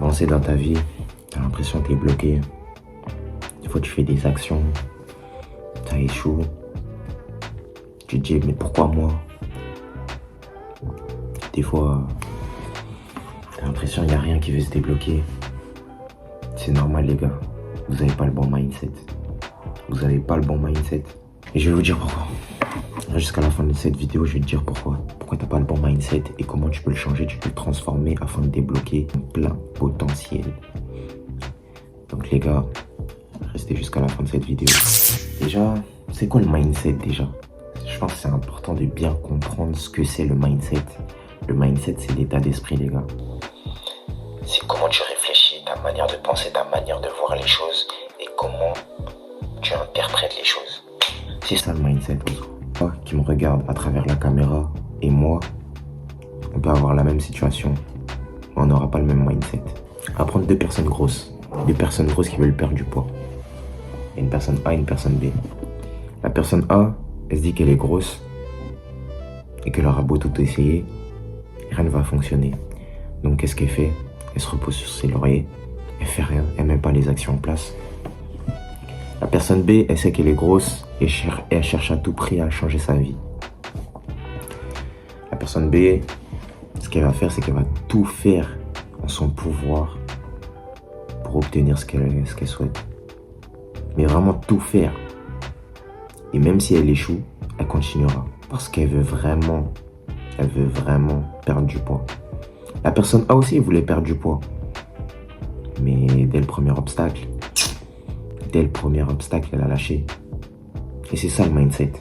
avancer dans ta vie, t'as l'impression que t'es bloqué. Des fois, tu fais des actions, ça échoue. Tu te dis, mais pourquoi moi? Des fois, t'as l'impression qu'il n'y a rien qui veut se débloquer. C'est normal, les gars. Vous n'avez pas le bon mindset. Vous n'avez pas le bon mindset. Et je vais vous dire pourquoi. Jusqu'à la fin de cette vidéo, je vais te dire pourquoi. Pourquoi tu n'as pas le bon mindset et comment tu peux le changer, tu peux le transformer afin de débloquer ton plein potentiel. Donc les gars, restez jusqu'à la fin de cette vidéo. Déjà, c'est quoi le mindset déjà? Je pense que c'est important de bien comprendre ce que c'est le mindset. Le mindset, c'est l'état d'esprit, les gars. C'est comment tu réfléchis, ta manière de penser, ta manière de voir les choses et comment tu interprètes les choses. C'est ça le mindset. Toi qui me regarde à travers la caméra et moi, on peut avoir la même situation, mais on n'aura pas le même mindset. On va prendre deux personnes grosses qui veulent perdre du poids. Il y a une personne A et une personne B. La personne A, elle se dit qu'elle est grosse et qu'elle aura beau tout essayer, rien ne va fonctionner. Donc qu'est-ce qu'elle fait? Elle se repose sur ses lauriers, elle fait rien, elle met pas les actions en place. La personne B, elle sait qu'elle est grosse et elle cherche à tout prix à changer sa vie. La personne B, ce qu'elle va faire, c'est qu'elle va tout faire en son pouvoir pour obtenir ce qu'elle souhaite. Mais vraiment tout faire. Et même si elle échoue, elle continuera. Parce qu'elle veut vraiment perdre du poids. La personne A aussi voulait perdre du poids. Mais dès le premier obstacle, elle a lâché. Et c'est ça le mindset.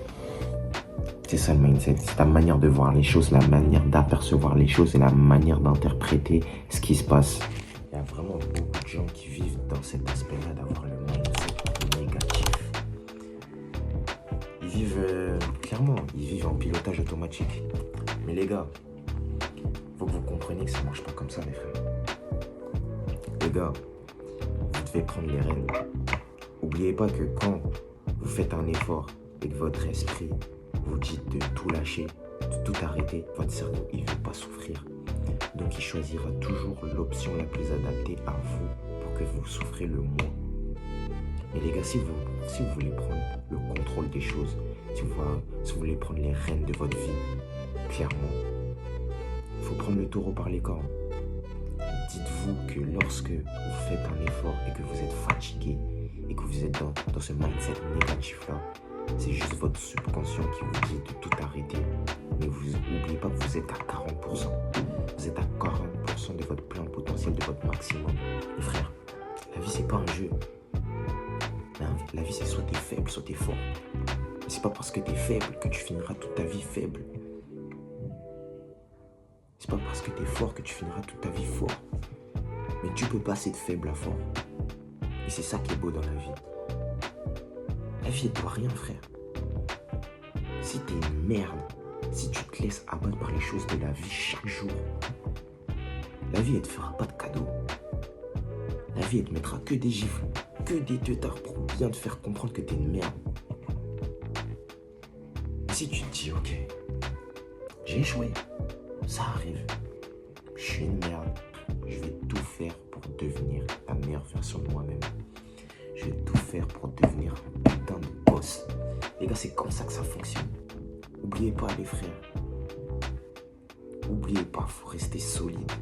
C'est ça le mindset. C'est ta manière de voir les choses, la manière d'apercevoir les choses et la manière d'interpréter ce qui se passe. Il y a vraiment beaucoup de gens qui vivent dans cet aspect-là d'avoir le mindset négatif. Ils vivent, clairement, ils vivent en pilotage automatique. Mais les gars, faut que vous compreniez que ça marche pas comme ça, les frères. Les gars, vous devez prendre les rênes. N'oubliez pas que quand vous faites un effort et que votre esprit vous dit de tout lâcher, de tout arrêter, votre cerveau, il ne veut pas souffrir. Donc il choisira toujours l'option la plus adaptée à vous pour que vous souffrez le moins. Mais les gars, si vous voulez prendre le contrôle des choses, si vous voulez prendre les rênes de votre vie, clairement, il faut prendre le taureau par les cornes. Dites-vous que lorsque vous faites un effort et que vous êtes fatigué et que vous êtes dans ce mindset négatif-là, c'est juste votre subconscient qui vous dit de tout arrêter. Mais vous n'oubliez pas que vous êtes à 40%. Vous êtes à 40% de votre plein potentiel, de votre maximum. Les frères, la vie, c'est pas un jeu. La vie, c'est soit t'es faible, soit t'es fort. Mais c'est pas parce que t'es faible que tu finiras toute ta vie faible. C'est pas parce que t'es fort que tu finiras toute ta vie fort. Mais tu peux passer de faible à fort. Et c'est ça qui est beau dans la vie. La vie, elle doit rien, frère. Si t'es une merde, si tu te laisses abattre par les choses de la vie chaque jour, la vie, elle te fera pas de cadeaux. La vie, elle te mettra que des gifles, que des teutards pour bien te faire comprendre que t'es une merde. Et si tu te dis, ok, j'ai échoué, ça arrive, je suis une merde, je vais tout faire pour devenir la meilleure version de moi-même. Je vais tout faire pour devenir un putain de boss. Les gars, c'est comme ça que ça fonctionne. N'oubliez pas, les frères. N'oubliez pas, faut rester solide.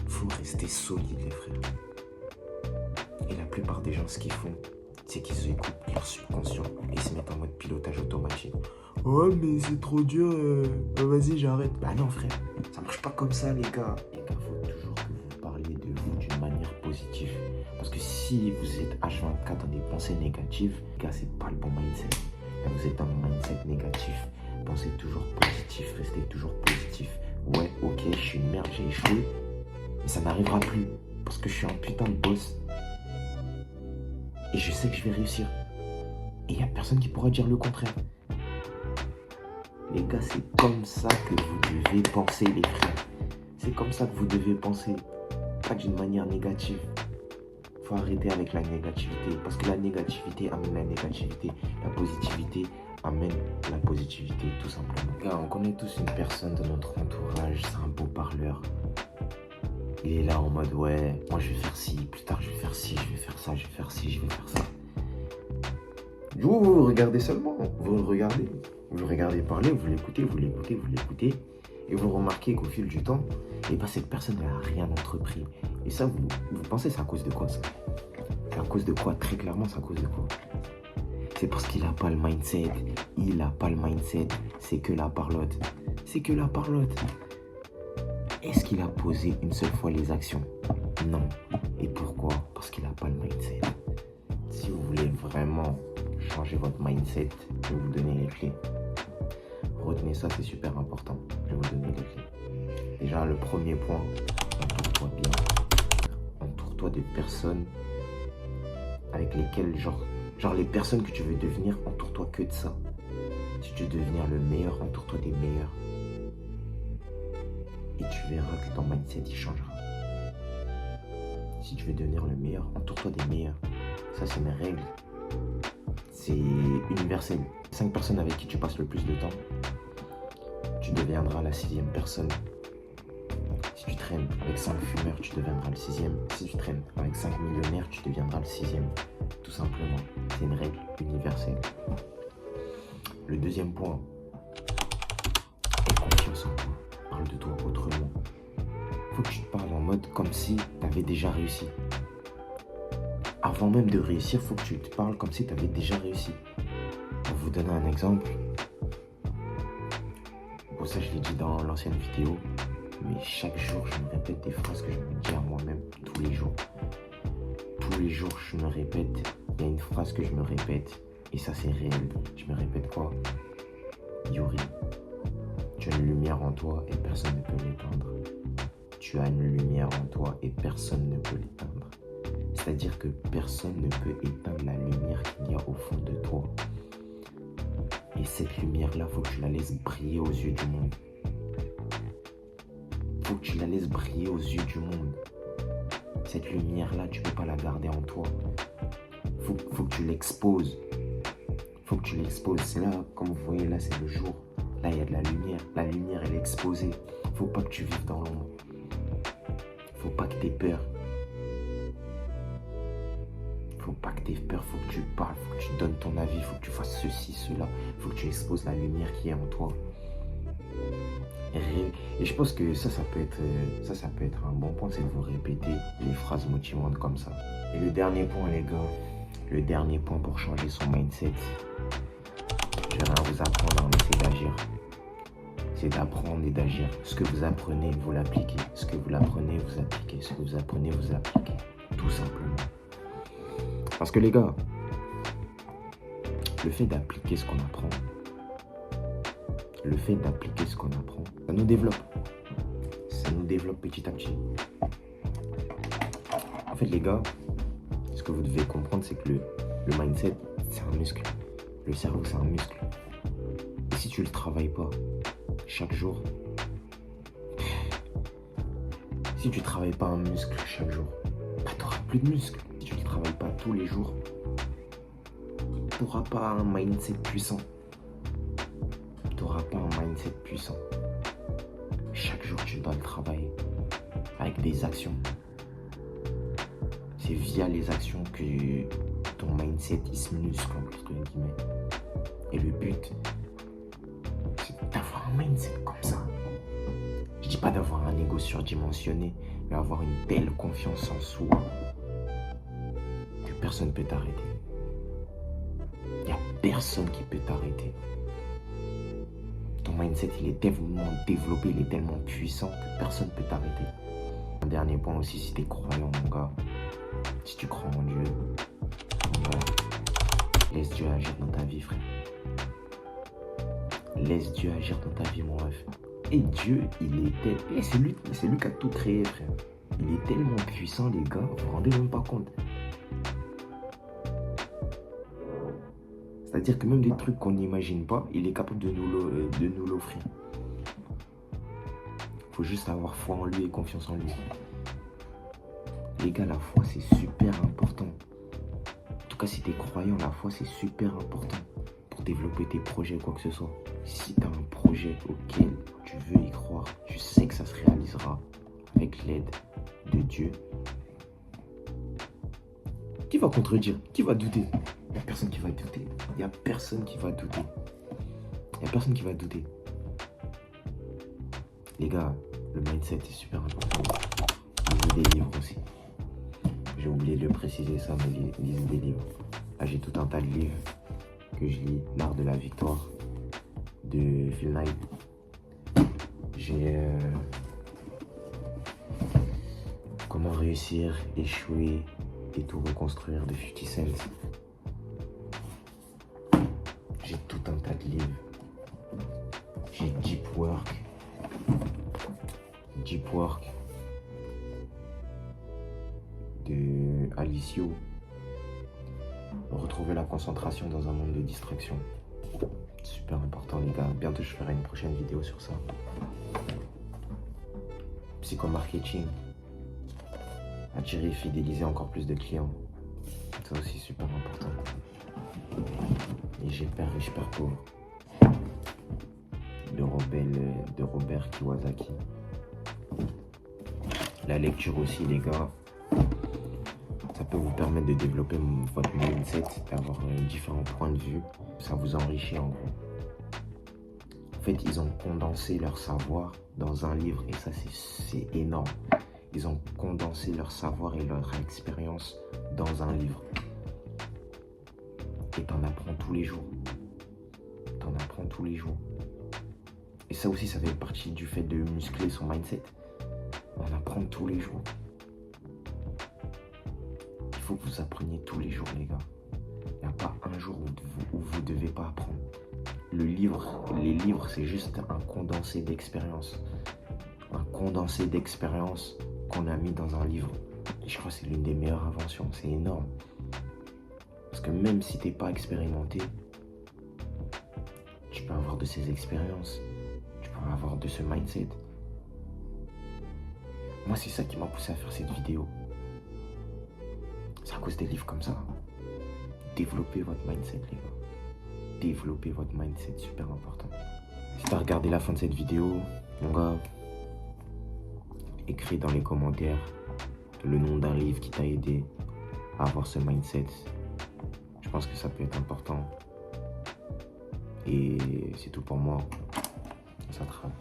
Faut rester solide, les frères. Et la plupart des gens, ce qu'ils font, c'est qu'ils écoutent leur subconscient et ils se mettent en mode pilotage automatique. Oh, mais c'est trop dur, vas-y, j'arrête. Bah non, frère, ça marche pas comme ça, les gars. Les gars, faut toujours que vous parliez de vous d'une manière positive. Parce que si vous êtes H24 dans des pensées négatives, les gars, c'est pas le bon mindset. Là, vous êtes dans un mindset négatif. Pensez toujours positif, restez toujours positif. Ouais, ok, je suis une merde, j'ai échoué. Mais ça n'arrivera plus. Parce que je suis un putain de boss. Et je sais que je vais réussir. Et il n'y a personne qui pourra dire le contraire. Les gars, c'est comme ça que vous devez penser, les frères. C'est comme ça que vous devez penser. Pas d'une manière négative. Faut arrêter avec la négativité. Parce que la négativité amène la négativité. La positivité amène la positivité, tout simplement. Les gars, on connaît tous une personne de notre entourage. C'est un beau parleur. Il est là en mode ouais, moi je vais faire ci, plus tard je vais faire ci, je vais faire ça, je vais faire ci, je vais faire ça. Vous regardez seulement, vous le regardez parler, vous l'écoutez, et vous remarquez qu'au fil du temps, et ben cette personne n'a rien entrepris. Et ça, vous pensez c'est à cause de quoi ça? C'est à cause de quoi? Très clairement, c'est à cause de quoi? C'est parce qu'il n'a pas le mindset. Il n'a pas le mindset. C'est que la parlotte. C'est que la parlotte. Est-ce qu'il a posé une seule fois les actions? Non. Et pourquoi? Parce qu'il n'a pas le mindset. Si vous voulez vraiment changer votre mindset, je vais vous donner les clés. Retenez ça, c'est super important. Je vais vous donner les clés. Déjà, le premier point, entoure-toi bien. Entoure-toi de personnes avec lesquelles, genre les personnes que tu veux devenir, entoure-toi que de ça. Si tu veux devenir le meilleur, entoure-toi des meilleurs. Et tu verras que ton mindset, il changera. Si tu veux devenir le meilleur, entoure-toi des meilleurs. Ça, c'est mes règles. C'est universel. 5 personnes avec qui tu passes le plus de temps, tu deviendras la 6e personne. Si tu traînes avec 5 fumeurs, tu deviendras le 6e. Si tu traînes avec 5 millionnaires, tu deviendras le 6e. Tout simplement. C'est une règle universelle. Le deuxième point, aie confiance en toi. Parle de toi autrement. Faut que tu te parles en mode comme si tu avais déjà réussi. Avant même de réussir, faut que tu te parles comme si tu avais déjà réussi. Pour vous donner un exemple, pour ça je l'ai dit dans l'ancienne vidéo, mais chaque jour je me répète des phrases que je me dis à moi-même tous les jours. Tous les jours je me répète, il y a une phrase que je me répète, et ça c'est réel. Je me répète quoi? Yuri, tu as une lumière en toi et personne ne peut l'éteindre. Tu as une lumière en toi et personne ne peut l'éteindre. C'est-à-dire que personne ne peut éteindre la lumière qu'il y a au fond de toi. Et cette lumière-là, il faut que tu la laisses briller aux yeux du monde. Il faut que tu la laisses briller aux yeux du monde. Cette lumière-là, tu ne peux pas la garder en toi. Faut que tu l'exposes. Faut que tu l'exposes. C'est là, comme vous voyez, là, c'est le jour. Là, il y a de la lumière. La lumière, elle est exposée. Faut pas que tu vives dans l'ombre. Faut pas que tu aies peur. Faut pas que tu aies peur, faut que tu parles, faut que tu donnes ton avis, faut que tu fasses ceci, cela, faut que tu exposes la lumière qui est en toi. Et je pense que ça peut être un bon point, c'est de vous répéter les phrases motivantes comme ça. Et le dernier point, les gars, le dernier point pour changer son mindset, je vais rien vous apprendre, mais c'est d'agir. C'est d'apprendre et d'agir. Ce que vous apprenez, vous l'appliquez. Ce que vous l'apprenez, vous appliquez. Ce que vous apprenez, vous appliquez. Tout simplement. Parce que les gars, le fait d'appliquer ce qu'on apprend, ça nous développe. Ça nous développe petit à petit. En fait, les gars, ce que vous devez comprendre, c'est que le mindset, c'est un muscle. Le cerveau, c'est un muscle. Et si tu ne le travailles pas chaque jour, si tu ne travailles pas un muscle chaque jour, bah, tu n'auras plus de muscle. Si tu ne travailles pas tous les jours, tu n'auras pas un mindset puissant. Chaque jour, tu dois le travailler avec des actions. C'est via les actions que ton mindset il se muscle, entre guillemets. Et le but, c'est d'avoir un mindset comme ça. Je dis pas d'avoir un ego surdimensionné, mais avoir une telle confiance en soi que personne ne peut t'arrêter. Il n'y a personne qui peut t'arrêter. Ton mindset, il est tellement développé, il est tellement puissant que personne ne peut t'arrêter. Un dernier point aussi, si tu es croyant, mon gars, si tu crois en Dieu, mon gars, laisse Dieu agir dans ta vie, frère. Laisse Dieu agir dans ta vie, mon ref. Et Dieu, il est c'est lui qui a tout créé, frère. Il est tellement puissant, les gars, vous vous rendez même pas compte. C'est-à-dire que même des trucs qu'on n'imagine pas, il est capable de nous l'offrir. Il faut juste avoir foi en lui et confiance en lui. Les gars, la foi, c'est super important. En tout cas, si tu es croyant, la foi, c'est super important pour développer tes projets, quoi que ce soit. Si tu as un projet auquel tu veux y croire, tu sais que ça se réalisera avec l'aide de Dieu. Qui va contredire? Qui va douter? Il n'y a personne qui va douter. Il n'y a personne qui va douter. Il n'y a personne qui va douter. Les gars, le mindset est super important. Lisez des livres aussi. J'ai oublié de le préciser ça, mais lisez des livres. Là, j'ai tout un tas de livres que je lis. L'art de la victoire de Phil Knight. J'ai Comment réussir, échouer et tout reconstruire de 50 Cent. J'ai tout un tas de livres. J'ai Deep Work. Deep Work de Alicio. Retrouver la concentration dans un monde de distraction. Super important les gars. Bientôt je ferai une prochaine vidéo sur ça. Psychomarketing. Attirer et fidéliser encore plus de clients. Ça aussi super important. Et j'ai peur riche, peur pauvre. De Robert Kiyosaki. La lecture aussi les gars. Ça peut vous permettre de développer votre mindset, d'avoir différents points de vue. Ça vous enrichit en gros. En fait, ils ont condensé leur savoir dans un livre et ça, c'est énorme. Ils ont condensé leur savoir et leur expérience dans un livre. Et t'en apprends tous les jours. T'en apprends tous les jours. Et ça aussi, ça fait partie du fait de muscler son mindset. On apprend tous les jours. Il faut que vous appreniez tous les jours, les gars. Il n'y a pas un jour où vous ne devez pas apprendre. Les livres, c'est juste un condensé d'expérience. Un condensé d'expérience qu'on a mis dans un livre. Et je crois que c'est l'une des meilleures inventions. C'est énorme. Parce que même si tu n'es pas expérimenté, tu peux avoir de ces expériences. Tu peux avoir de ce mindset. Moi, c'est ça qui m'a poussé à faire cette vidéo. C'est à cause des livres comme ça. Développez votre mindset, les gars. Développez votre mindset, super important. Si tu as regardé la fin de cette vidéo, mon gars, écris dans les commentaires le nom d'un livre qui t'a aidé à avoir ce mindset. Je pense que ça peut être important. Et c'est tout pour moi. Ça travaille.